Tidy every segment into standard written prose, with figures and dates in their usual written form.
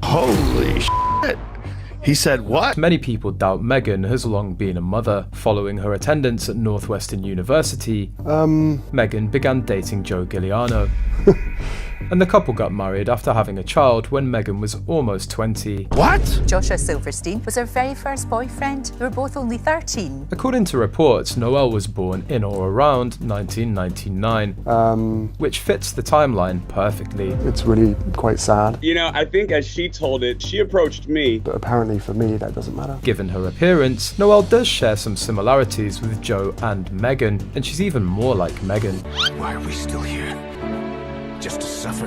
Holy shit. He said what? Many people doubt Meghan has long been a mother. Following her attendance at Northwestern University, Meghan began dating Joe Giuliano. And the couple got married after having a child when Meghan was almost 20. What? Joshua Silverstein was her very first boyfriend. They were both only 13. According to reports, Noelle was born in or around 1999, which fits the timeline perfectly. It's really quite sad. You know, I think as she told it, she approached me. But apparently for me, that doesn't matter. Given her appearance, Noelle does share some similarities with Joe and Meghan, and she's even more like Meghan. Why are we still here? Just to suffer.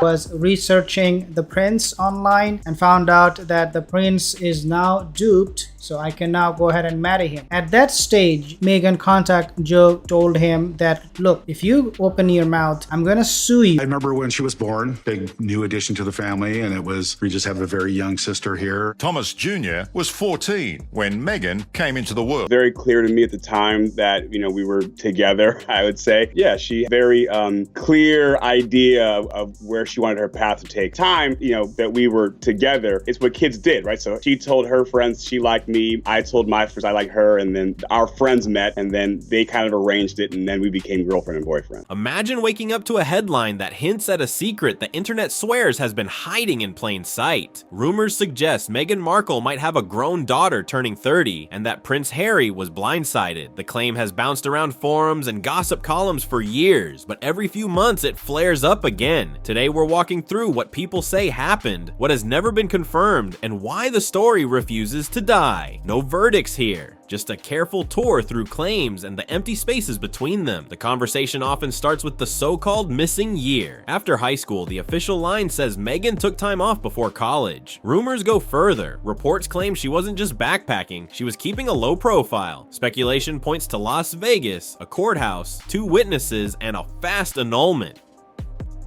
Was researching the prince online and found out that the prince is now duped, so I can now go ahead and marry him. At that stage, Meghan contacted Joe, told him that, look, if you open your mouth, I'm gonna sue you. I remember when she was born, big new addition to the family, and we just have a very young sister here. Thomas Jr. was 14 when Meghan came into the world. Very clear to me at the time that, you know, we were together, I would say. Yeah, she very clear idea of where she wanted her path to take. Time, you know, that we were together, it's what kids did, right? So she told her friends she liked me, I told my friends I liked her, and then our friends met, and then they kind of arranged it, and then we became girlfriend and boyfriend. Imagine waking up to a headline that hints at a secret the internet swears has been hiding in plain sight. Rumors suggest Meghan Markle might have a grown daughter turning 30, and that Prince Harry was blindsided. The claim has bounced around forums and gossip columns for years, but every few months it flares up again. Today we're walking through what people say happened, what has never been confirmed, and why the story refuses to die. No verdicts here, just a careful tour through claims and the empty spaces between them. The conversation often starts with the so-called missing year. After high school, the official line says Meghan took time off before college. Rumors go further. Reports claim she wasn't just backpacking, she was keeping a low profile. Speculation points to Las Vegas, a courthouse, 2 witnesses, and a fast annulment.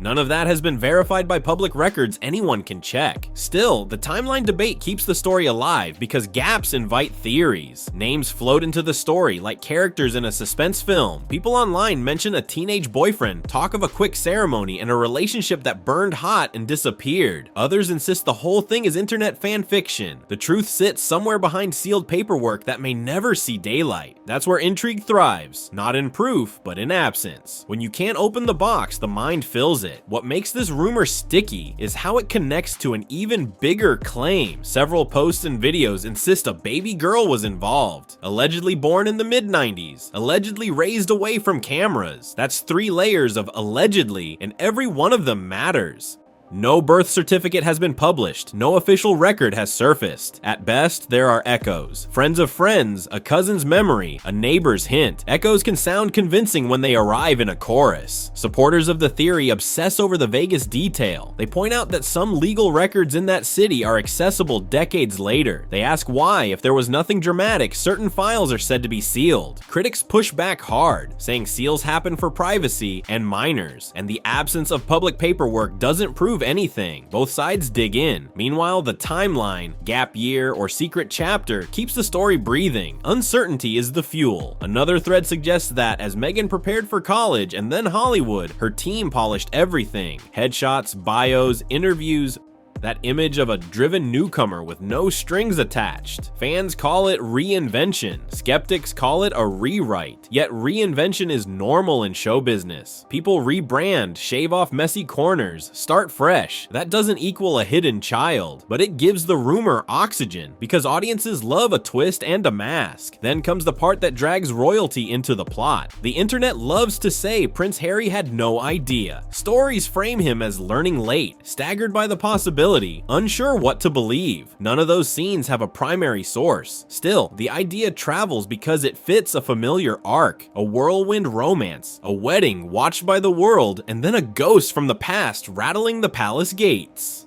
None of that has been verified by public records anyone can check. Still, the timeline debate keeps the story alive because gaps invite theories. Names float into the story like characters in a suspense film. People online mention a teenage boyfriend, talk of a quick ceremony, and a relationship that burned hot and disappeared. Others insist the whole thing is internet fan fiction. The truth sits somewhere behind sealed paperwork that may never see daylight. That's where intrigue thrives, not in proof, but in absence. When you can't open the box, the mind fills it. What makes this rumor sticky is how it connects to an even bigger claim. Several posts and videos insist a baby girl was involved, allegedly born in the mid-90s, allegedly raised away from cameras. That's 3 layers of allegedly, and every one of them matters. No birth certificate has been published, no official record has surfaced. At best, there are echoes. Friends of friends, a cousin's memory, a neighbor's hint. Echoes can sound convincing when they arrive in a chorus. Supporters of the theory obsess over the vaguest detail. They point out that some legal records in that city are accessible decades later. They ask why, if there was nothing dramatic, certain files are said to be sealed. Critics push back hard, saying seals happen for privacy and minors, and the absence of public paperwork doesn't prove anything. Both sides dig in. Meanwhile, the timeline, gap year, or secret chapter keeps the story breathing. Uncertainty is the fuel. Another thread suggests that as Meghan prepared for college and then Hollywood, her team polished everything. Headshots, bios, interviews, that image of a driven newcomer with no strings attached. Fans call it reinvention. Skeptics call it a rewrite. Yet reinvention is normal in show business. People rebrand, shave off messy corners, start fresh. That doesn't equal a hidden child, but it gives the rumor oxygen because audiences love a twist and a mask. Then comes the part that drags royalty into the plot. The internet loves to say Prince Harry had no idea. Stories frame him as learning late, staggered by the possibility, unsure what to believe. None of those scenes have a primary source. Still, the idea travels because it fits a familiar arc, a whirlwind romance, a wedding watched by the world, and then a ghost from the past rattling the palace gates.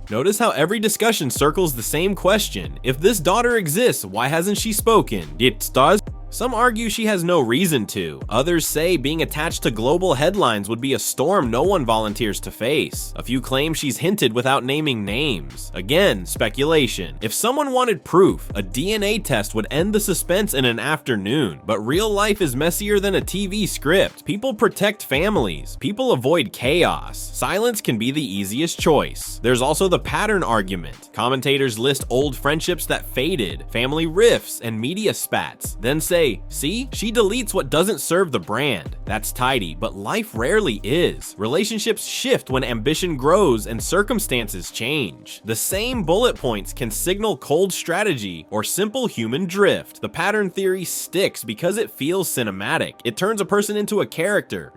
Notice how every discussion circles the same question. If this daughter exists, why hasn't she spoken? It does. Some argue she has no reason to. Others say being attached to global headlines would be a storm no one volunteers to face. A few claim she's hinted without naming names. Again, speculation. If someone wanted proof, a DNA test would end the suspense in an afternoon. But real life is messier than a TV script. People protect families. People avoid chaos. Silence can be the easiest choice. There's also the pattern argument. Commentators list old friendships that faded, family rifts, and media spats, then say, see, she deletes what doesn't serve the brand. That's tidy, but life rarely is. Relationships shift when ambition grows and circumstances change. The same bullet points can signal cold strategy or simple human drift. The pattern theory sticks because it feels cinematic. It turns a person into a character.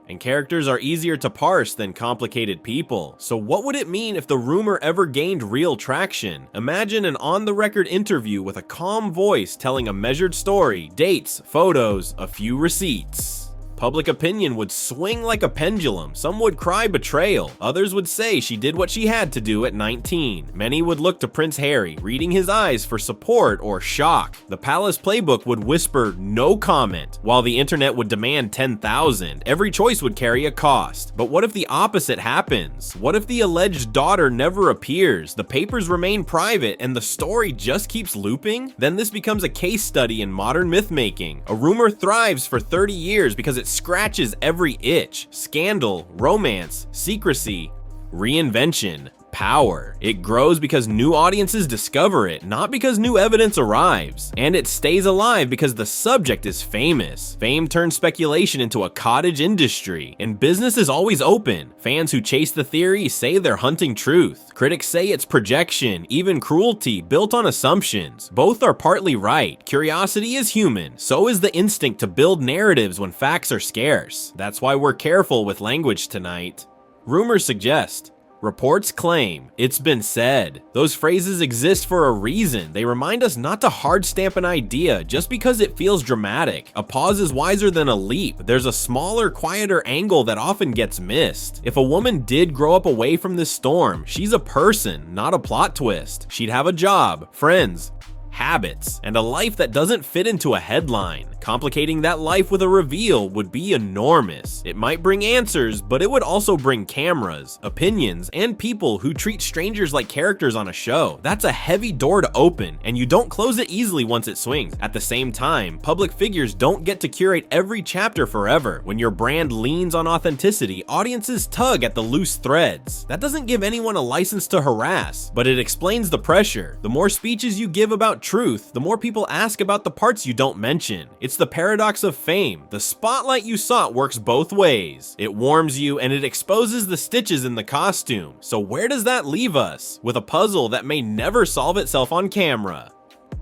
And characters are easier to parse than complicated people. So what would it mean if the rumor ever gained real traction? Imagine an on-the-record interview with a calm voice telling a measured story, dates, photos, a few receipts. Public opinion would swing like a pendulum. Some would cry betrayal. Others would say she did what she had to do at 19. Many would look to Prince Harry, reading his eyes for support or shock. The palace playbook would whisper no comment, while the internet would demand 10,000. Every choice would carry a cost. But what if the opposite happens? What if the alleged daughter never appears, the papers remain private, and the story just keeps looping? Then this becomes a case study in modern myth-making. A rumor thrives for 30 years because it scratches every itch. Scandal, romance, secrecy, reinvention, power. It grows because new audiences discover it, not because new evidence arrives. And it stays alive because the subject is famous. Fame turns speculation into a cottage industry, and business is always open. Fans who chase the theory say they're hunting truth. Critics say it's projection, even cruelty, built on assumptions. Both are partly right. Curiosity is human. So is the instinct to build narratives when facts are scarce. That's why we're careful with language tonight. Rumors suggest. Reports claim. It's been said. Those phrases exist for a reason. They remind us not to hard stamp an idea just because it feels dramatic. A pause is wiser than a leap. There's a smaller, quieter angle that often gets missed. If a woman did grow up away from this storm, she's a person, not a plot twist. She'd have a job, friends, habits, and a life that doesn't fit into a headline. Complicating that life with a reveal would be enormous. It might bring answers, but it would also bring cameras, opinions, and people who treat strangers like characters on a show. That's a heavy door to open, and you don't close it easily once it swings. At the same time, public figures don't get to curate every chapter forever. When your brand leans on authenticity, audiences tug at the loose threads. That doesn't give anyone a license to harass, but it explains the pressure. The more speeches you give about truth, the more people ask about the parts you don't mention. It's the paradox of fame. The spotlight you sought works both ways. It warms you and it exposes the stitches in the costume. So where does that leave us? With a puzzle that may never solve itself on camera.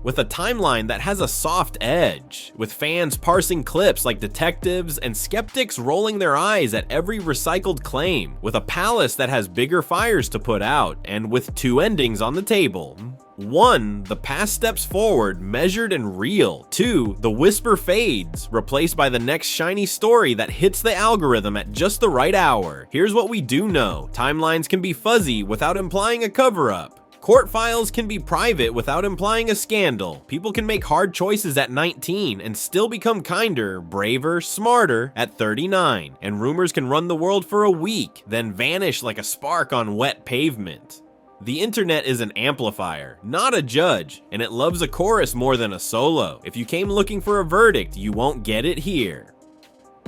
With a timeline that has a soft edge, with fans parsing clips like detectives and skeptics rolling their eyes at every recycled claim, with a palace that has bigger fires to put out, and with two endings on the table. 1. The past steps forward, measured and real. 2. The whisper fades, replaced by the next shiny story that hits the algorithm at just the right hour. Here's what we do know. Timelines can be fuzzy without implying a cover-up. Court files can be private without implying a scandal. People can make hard choices at 19 and still become kinder, braver, smarter at 39. And rumors can run the world for a week, then vanish like a spark on wet pavement. The internet is an amplifier, not a judge, and it loves a chorus more than a solo. If you came looking for a verdict, you won't get it here.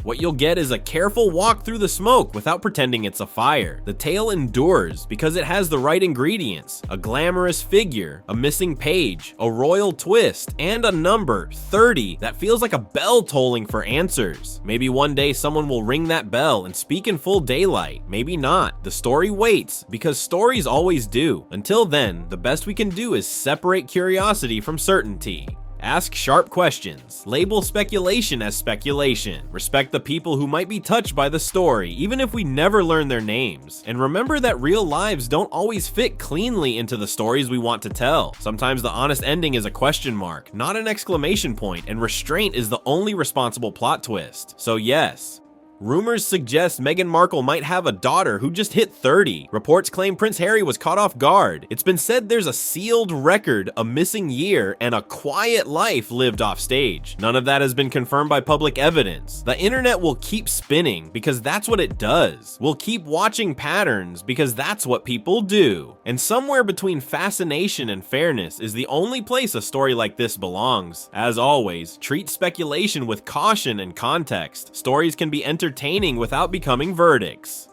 What you'll get is a careful walk through the smoke without pretending it's a fire. The tale endures because it has the right ingredients: a glamorous figure, a missing page, a royal twist, and a number, 30, that feels like a bell tolling for answers. Maybe one day someone will ring that bell and speak in full daylight. Maybe not. The story waits because stories always do. Until then, the best we can do is separate curiosity from certainty. Ask sharp questions. Label speculation as speculation. Respect the people who might be touched by the story, even if we never learn their names. And remember that real lives don't always fit cleanly into the stories we want to tell. Sometimes the honest ending is a question mark, not an exclamation point, and restraint is the only responsible plot twist. So yes, Rumors suggest Meghan Markle might have a daughter who just hit 30. Reports claim Prince Harry was caught off guard. It's been said there's a sealed record, a missing year, and a quiet life lived off stage. None of that has been confirmed by public evidence. The internet will keep spinning because that's what it does. We'll keep watching patterns because that's what people do. And somewhere between fascination and fairness is the only place a story like this belongs. As always, treat speculation with caution and context. Stories can be entertaining without becoming verdicts.